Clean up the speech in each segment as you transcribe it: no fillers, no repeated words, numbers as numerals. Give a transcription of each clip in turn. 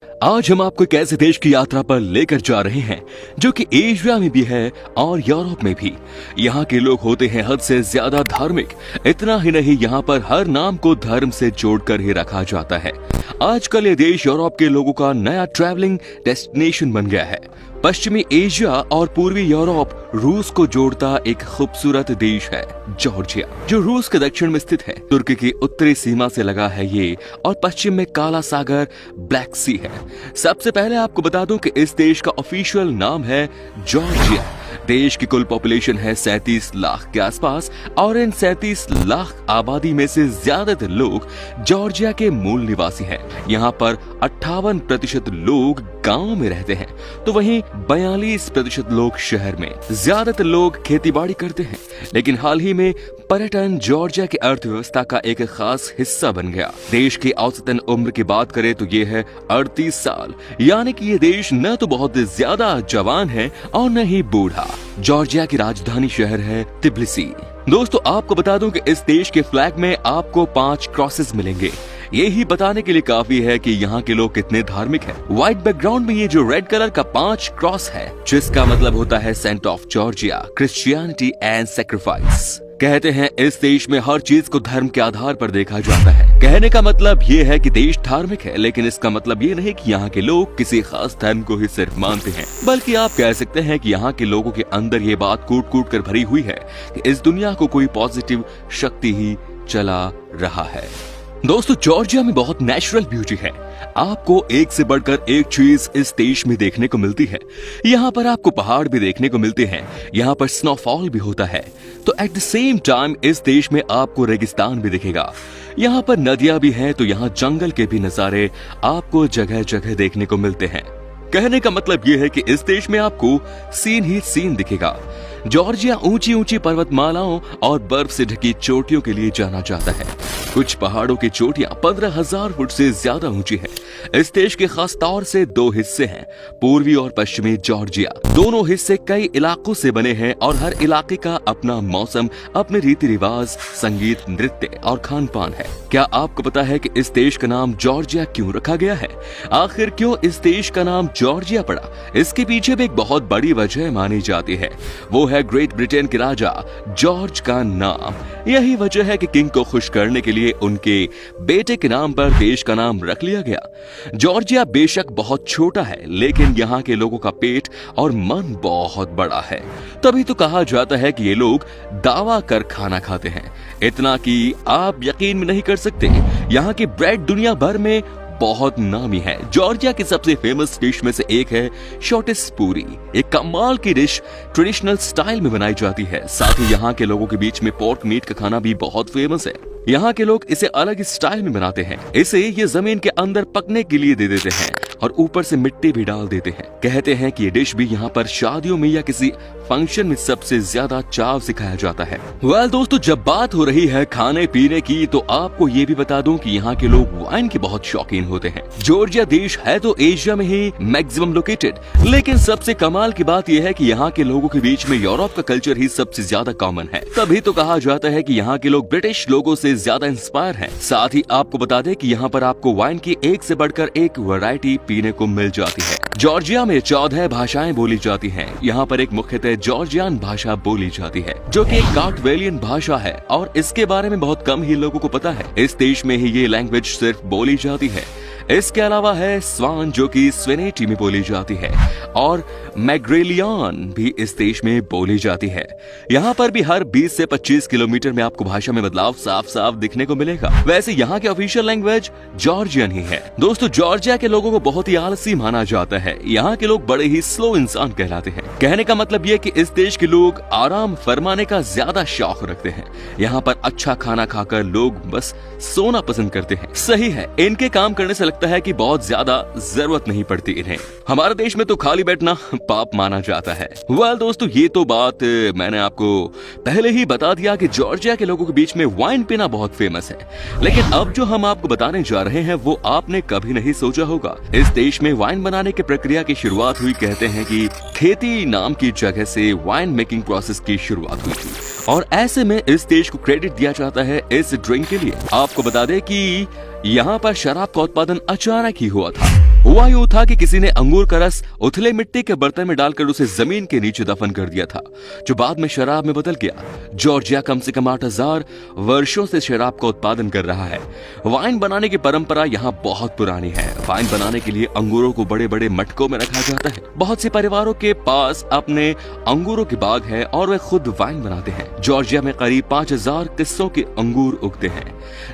आज हम आपको एक ऐसे देश की यात्रा पर लेकर जा रहे हैं जो कि एशिया में भी है और यूरोप में भी। यहाँ के लोग होते हैं हद से ज्यादा धार्मिक। इतना ही नहीं, यहाँ पर हर नाम को धर्म से जोड़कर ही रखा जाता है। आजकल ये देश यूरोप के लोगों का नया ट्रैवलिंग डेस्टिनेशन बन गया है। पश्चिमी एशिया और पूर्वी यूरोप रूस को जोड़ता एक खूबसूरत देश है जॉर्जिया, जो रूस के दक्षिण में स्थित है। तुर्की की उत्तरी सीमा से लगा है ये और पश्चिम में काला सागर ब्लैक सी है। सबसे पहले आपको बता दूं कि इस देश का ऑफिशियल नाम है जॉर्जिया। देश की कुल पॉपुलेशन है 37 लाख के आसपास और इन 37 लाख आबादी में से ज्यादातर लोग जॉर्जिया के मूल निवासी हैं। यहाँ पर 58% लोग गांव में रहते हैं तो वहीं 42% लोग शहर में। ज्यादातर लोग खेतीबाड़ी करते हैं, लेकिन हाल ही में पर्यटन जॉर्जिया की अर्थव्यवस्था का एक खास हिस्सा बन गया। देश की औसतन उम्र की बात करें तो ये है 38 साल, यानी कि ये देश न तो बहुत ज्यादा जवान है और न ही बूढ़ा। जॉर्जिया की राजधानी शहर है तिब्लिसी। दोस्तों, आपको बता दूं कि इस देश के फ्लैग में आपको 5 क्रॉसेस मिलेंगे। ये ही बताने के लिए काफी है कि यहाँ के लोग कितने धार्मिक हैं। व्हाइट बैकग्राउंड में ये जो रेड कलर का 5 क्रॉस है, जिसका मतलब होता है saint of Georgia, Christianity and sacrifice. कहते हैं इस देश में हर चीज को धर्म के आधार पर देखा जाता है। कहने का मतलब ये है कि देश धार्मिक है, लेकिन इसका मतलब ये नहीं कि यहाँ के लोग किसी खास धर्म को ही सिर्फ मानते हैं, बल्कि आप कह सकते हैं कि यहाँ के लोगों के अंदर ये बात कूट कूट कर भरी हुई है कि इस दुनिया को कोई पॉजिटिव शक्ति ही चला रहा है। दोस्तों, जॉर्जिया में बहुत नेचुरल ब्यूटी है। आपको एक से बढ़कर एक चीज इस देश में देखने को मिलती है। यहाँ पर आपको पहाड़ भी देखने को मिलते हैं, यहाँ पर स्नोफॉल भी होता है, तो एट द सेम टाइम इस देश में आपको रेगिस्तान भी दिखेगा। यहाँ पर नदियां भी हैं, तो यहाँ जंगल के भी नजारे आपको जगह जगह देखने को मिलते हैं। कहने का मतलब ये है कि इस देश में आपको सीन ही सीन दिखेगा। जॉर्जिया ऊंची ऊंची पर्वतमालाओं और बर्फ से ढकी चोटियों के लिए जाना जाता है। कुछ पहाड़ों की चोटियां 15,000 फुट से ज्यादा ऊंची है। इस देश के खास तौर से 2 हिस्से हैं, पूर्वी और पश्चिमी जॉर्जिया। दोनों हिस्से कई इलाकों से बने हैं और हर इलाके का अपना मौसम, अपने रीति रिवाज, संगीत, नृत्य और खान पान है। क्या आपको पता है कि इस देश का नाम जॉर्जिया क्यों रखा गया है? आखिर क्यों इस देश का नाम जॉर्जिया पड़ा? इसके पीछे भी एक बहुत बड़ी वजह मानी जाती है, वो है ग्रेट ब्रिटेन के राजा जॉर्ज का नाम। यही वजह है कि किंग को खुश करने के लिए उनके बेटे के नाम पर देश का नाम रख लिया गया। जॉर्जिया बेशक बहुत छोटा है, लेकिन यहाँ के लोगों का पेट और मन बहुत बड़ा है। तभी तो कहा जाता है कि ये लोग दावा कर खाना खाते हैं। इतना कि आप यकीन भी नहीं कर सकते, यहाँ की ब्रेड दुनिया भर में बहुत नामी है। जॉर्जिया की सबसे फेमस डिश में से एक है शॉर्टेस्ट पूरी। एक कमाल की डिश ट्रेडिशनल स्टाइल में बनाई जाती है। साथ ही यहाँ के लोगों के बीच में पोर्क मीट का खाना भी बहुत फेमस है। यहाँ के लोग इसे अलग स्टाइल में बनाते हैं। इसे ये जमीन के अंदर पकने के लिए दे देते हैं और ऊपर से मिट्टी भी डाल देते हैं। कहते हैं कि ये डिश भी यहाँ पर शादियों में या किसी फंक्शन में सबसे ज्यादा चाव से खाया जाता है। वेल दोस्तों, जब बात हो रही है खाने पीने की, तो आपको ये भी बता दूं कि यहाँ के लोग वाइन के बहुत शौकीन होते हैं। जॉर्जिया देश है तो एशिया में ही मैक्सिमम लोकेटेड, लेकिन सबसे कमाल की बात यह है कि यहाँ के लोगों के बीच में यूरोप का कल्चर ही सबसे ज्यादा कॉमन है। तभी तो कहा जाता है कि यहाँ के लोग ब्रिटिश लोगों से ज्यादा इंस्पायर हैं। साथ ही आपको बता दें कि यहाँ पर आपको वाइन की एक से बढ़कर एक वैरायटी पीने को मिल जाती है। जॉर्जिया में 14 भाषाएं बोली जाती हैं। यहाँ पर एक मुख्यतः जॉर्जियन भाषा बोली जाती है, जो कि एक कार्टवेलियन भाषा है और इसके बारे में बहुत कम ही लोगों को पता है। इस देश में ही ये लैंग्वेज सिर्फ बोली जाती है। इसके अलावा है स्वान, जो कि स्वेनेटी में बोली जाती है, और मैग्रेलियन भी इस देश में बोली जाती है। यहाँ पर भी हर 20 से 25 किलोमीटर में आपको भाषा में बदलाव साफ साफ दिखने को मिलेगा। वैसे यहाँ के ऑफिशियल लैंग्वेज जॉर्जियन ही है। दोस्तों, जॉर्जिया के लोगों को बहुत ही आलसी माना जाता है। यहाँ के लोग बड़े ही स्लो इंसान कहलाते हैं। कहने का मतलब ये कि इस देश के लोग आराम फरमाने का ज्यादा शौक रखते हैं। यहाँ पर अच्छा खाना खाकर लोग बस सोना पसंद करते हैं। सही है, इनके काम करने से लगता है कि बहुत ज्यादा जरूरत नहीं पड़ती इन्हें। हमारे देश में तो खाली बैठना पाप माना जाता है। वेल दोस्तों, ये तो बात मैंने आपको पहले ही बता दिया कि जॉर्जिया के लोगों के बीच में वाइन पीना बहुत फेमस है। लेकिन अब जो हम आपको बताने जा रहे हैं वो आपने कभी नहीं सोचा होगा। इस देश में वाइन बनाने की प्रक्रिया की शुरुआत हुई, कहते हैं कि खेती नाम की जगह से वाइन मेकिंग प्रोसेस की शुरुआत हुई थी, और ऐसे में इस देश को क्रेडिट दिया जाता है इस ड्रिंक के लिए। आपको बता दें कि यहाँ पर शराब का उत्पादन अचानक ही हुआ था। हुआ यूं था कि किसी ने अंगूर का रस उथले मिट्टी के बर्तन में डालकर उसे जमीन के नीचे दफन कर दिया था, जो बाद में शराब में बदल गया। जॉर्जिया कम से कम 8000 वर्षों से शराब का उत्पादन कर रहा है। वाइन बनाने की परंपरा यहाँ बहुत पुरानी है। वाइन बनाने के लिए अंगूरों को बड़े बड़े मटकों में रखा जाता है। बहुत से परिवारों के पास अपने अंगूरों के बाग है और वे खुद वाइन बनाते हैं। जॉर्जिया में करीब 5000 किस्मों के अंगूर उगते हैं।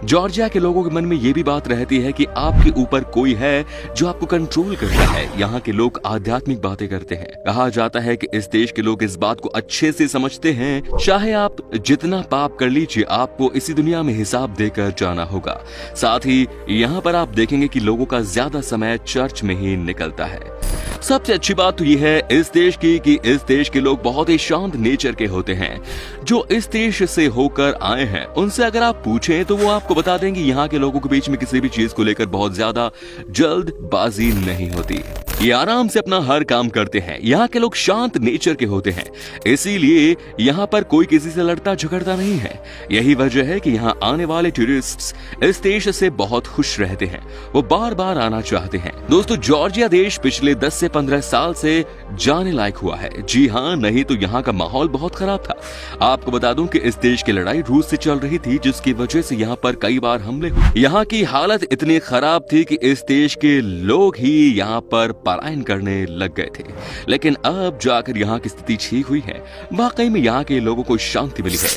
जॉर्जिया के लोगों के मन में ये भी बात रहती है कि आपके ऊपर कोई है जो आपको कंट्रोल करता है। यहाँ के लोग आध्यात्मिक बातें करते हैं। कहा जाता है कि इस देश के लोग इस बात को अच्छे से समझते हैं, चाहे आप जितना पाप कर लीजिए, आपको इसी दुनिया में हिसाब देकर जाना होगा। साथ ही यहाँ पर आप देखेंगे कि लोगों का ज्यादा समय चर्च में ही निकलता है। सबसे अच्छी बात तो यह है इस देश की कि इस देश के लोग बहुत ही शांत नेचर के होते हैं। जो इस देश से होकर आए हैं उनसे अगर आप पूछें तो वो आपको बता देंगे यहाँ के लोगों के बीच में किसी भी चीज को लेकर बहुत ज्यादा जल्दबाजी नहीं होती। ये आराम से अपना हर काम करते हैं। यहाँ के लोग शांत नेचर के होते हैं, इसीलिए यहाँ पर कोई किसी से लड़ता झगड़ता नहीं है। यही वजह है कि यहाँ आने वाले टूरिस्ट्स इस देश से बहुत खुश रहते हैं, वो बार बार आना चाहते हैं। दोस्तों, जॉर्जिया देश पिछले 10 से 15 साल से जाने लायक हुआ है। जी हाँ, नहीं तो यहाँ का माहौल बहुत खराब था। आपको बता दूं कि इस देश की लड़ाई रूस से चल रही थी, जिसकी वजह से यहाँ पर कई बार हमले हुए। यहाँ की हालत इतनी खराब थी कि इस देश के लोग ही यहाँ पर पलायन करने लग गए थे। लेकिन अब जाकर यहाँ की स्थिति ठीक हुई है। वाकई में यहाँ के लोगों को शांति मिली है।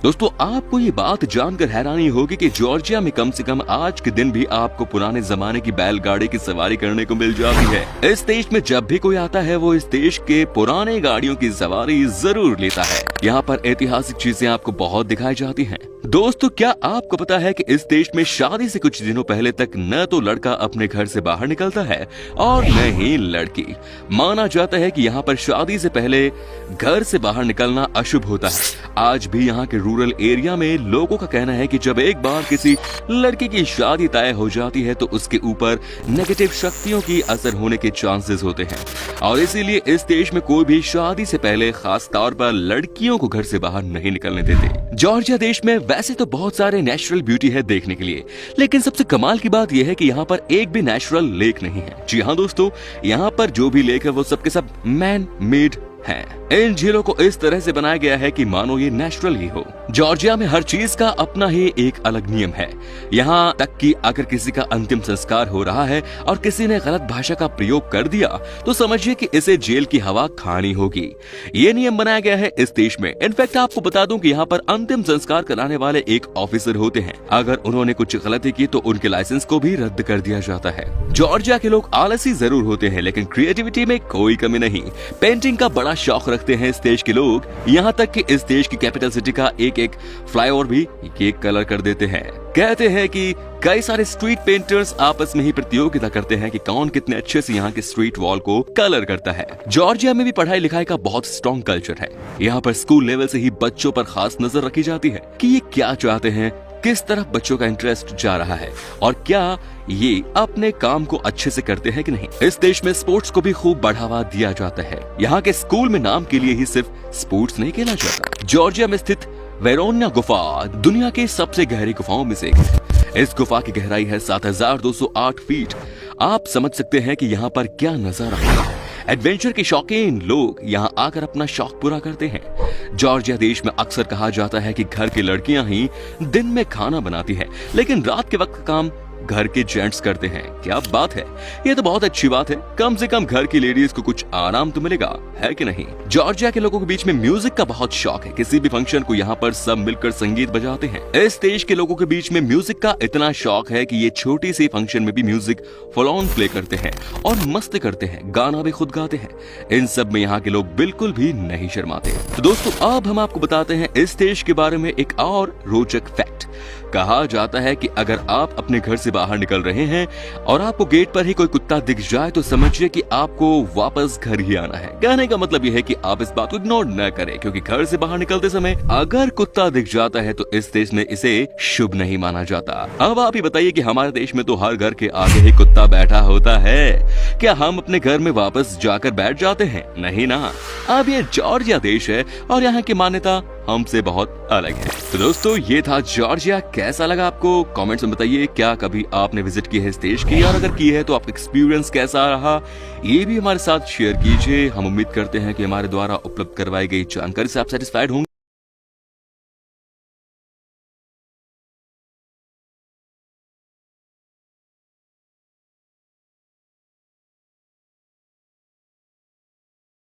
दोस्तों, आपको ये बात जानकर हैरानी होगी कि जॉर्जिया में कम से कम आज के दिन भी आपको पुराने जमाने की बैलगाड़ी की सवारी करने को मिल जाती है। इस देश में जब भी कोई आता है वो इस देश के पुराने गाड़ियों की सवारी जरूर लेता है। यहाँ पर ऐतिहासिक चीजें आपको बहुत दिखाई जाती हैं। दोस्तों, क्या आपको पता है कि इस देश में शादी से कुछ दिनों पहले तक न तो लड़का अपने घर से बाहर निकलता है और न ही लड़की। माना जाता है कि यहाँ पर शादी से पहले घर से बाहर निकलना अशुभ होता है। आज भी यहाँ के रूरल एरिया में लोगों का कहना है कि जब एक बार किसी लड़की की शादी तय हो जाती है तो उसके ऊपर नेगेटिव शक्तियों की असर होने के चांसेस होते हैं, और इसीलिए इस देश में कोई भी शादी से पहले खास तौर पर लड़कियों को घर से बाहर नहीं निकलने देते। जॉर्जिया देश में वैसे तो बहुत सारे नेचुरल ब्यूटी है देखने के लिए, लेकिन सबसे कमाल की बात यह है कि यहाँ पर एक भी नेचुरल लेक नहीं है। जी हाँ दोस्तों, यहाँ पर जो भी लेक है वो सबके सब मैन मेड हैं। इन झीलों को इस तरह से बनाया गया है कि मानो ये नेचुरल ही हो। जॉर्जिया में हर चीज का अपना ही एक अलग नियम है। यहाँ तक कि अगर किसी का अंतिम संस्कार हो रहा है और किसी ने गलत भाषा का प्रयोग कर दिया तो समझिए कि इसे जेल की हवा खानी होगी। ये नियम बनाया गया है इस देश में। इनफैक्ट आपको बता दूं कि यहाँ पर अंतिम संस्कार कराने वाले एक ऑफिसर होते हैं। अगर उन्होंने कुछ गलती की तो उनके लाइसेंस को भी रद्द कर दिया जाता है। जॉर्जिया के लोग आलसी जरूर होते हैं, लेकिन क्रिएटिविटी में कोई कमी नहीं। पेंटिंग का बड़ा शौक रखते हैं इस देश के लोग। यहाँ तक कि इस देश की कैपिटल सिटी का एक एक फ्लाईओवर भी एक कलर कर देते हैं। कहते हैं कि कई सारे स्ट्रीट पेंटर्स आपस में ही प्रतियोगिता करते हैं कि कौन कितने अच्छे से यहाँ के स्ट्रीट वॉल को कलर करता है। जॉर्जिया में भी पढ़ाई लिखाई का बहुत स्ट्रॉन्ग कल्चर है। यहाँ पर स्कूल लेवल से ही बच्चों पर खास नजर रखी जाती है कि ये क्या चाहते हैं, किस तरफ बच्चों का इंटरेस्ट जा रहा है और क्या ये अपने काम को अच्छे से करते हैं कि नहीं। इस देश में स्पोर्ट्स को भी खूब बढ़ावा दिया जाता है। यहाँ के स्कूल में नाम के लिए ही सिर्फ स्पोर्ट्स नहीं खेला जाता। जॉर्जिया में स्थित वेरोना गुफा दुनिया की सबसे गहरी गुफाओं में से एक है। इस गुफा की गहराई है 7208 फीट। आप समझ सकते हैं कि यहाँ पर क्या नजारा है। एडवेंचर के शौकीन लोग यहाँ आकर अपना शौक पूरा करते हैं। जॉर्जिया देश में अक्सर कहा जाता है कि घर की लड़कियां ही दिन में खाना बनाती हैं, लेकिन रात के वक्त काम घर के जेंट्स करते हैं। क्या बात है, ये तो बहुत अच्छी बात है। कम से कम घर की लेडीज को कुछ आराम तो मिलेगा, है कि नहीं। जॉर्जिया के लोगों के बीच में म्यूजिक का बहुत शौक है। किसी भी फंक्शन को यहाँ पर सब मिलकर संगीत बजाते हैं। इस देश के लोगों के बीच में म्यूजिक का इतना शौक है कि ये छोटी सी फंक्शन में भी म्यूजिक फुल ऑन प्ले करते हैं और मस्ती करते हैं, गाना भी खुद गाते हैं। इन सब में यहाँ के लोग बिल्कुल भी नहीं शर्माते। तो दोस्तों, अब हम आपको बताते हैं इस देश के बारे में एक और रोचक फैक्ट। कहा जाता है कि अगर आप अपने घर से बाहर निकल रहे हैं और आपको गेट पर ही कोई कुत्ता दिख जाए तो समझिए कि आपको वापस घर ही आना है। कहने का मतलब यह है कि आप इस बात को इग्नोर न करें, क्योंकि घर से बाहर निकलते समय अगर कुत्ता दिख जाता है तो इस देश में इसे शुभ नहीं माना जाता। अब आप ही बताइए कि हमारे देश में तो हर घर के आगे ही कुत्ता बैठा होता है, क्या हम अपने घर में वापस जाकर बैठ जाते हैं? नहीं ना। अब ये जॉर्जिया देश है और यहाँ की मान्यता हमसे बहुत अलग है। तो दोस्तों ये था जॉर्जिया। कैसा लगा आपको कमेंट्स में बताइए। क्या कभी आपने विजिट की है इस देश की, और अगर की है तो आपका एक्सपीरियंस कैसा रहा ये भी हमारे साथ शेयर कीजिए। हम उम्मीद करते हैं कि हमारे द्वारा उपलब्ध करवाई गई जानकारी से आप सेटिस्फाइड होंगे।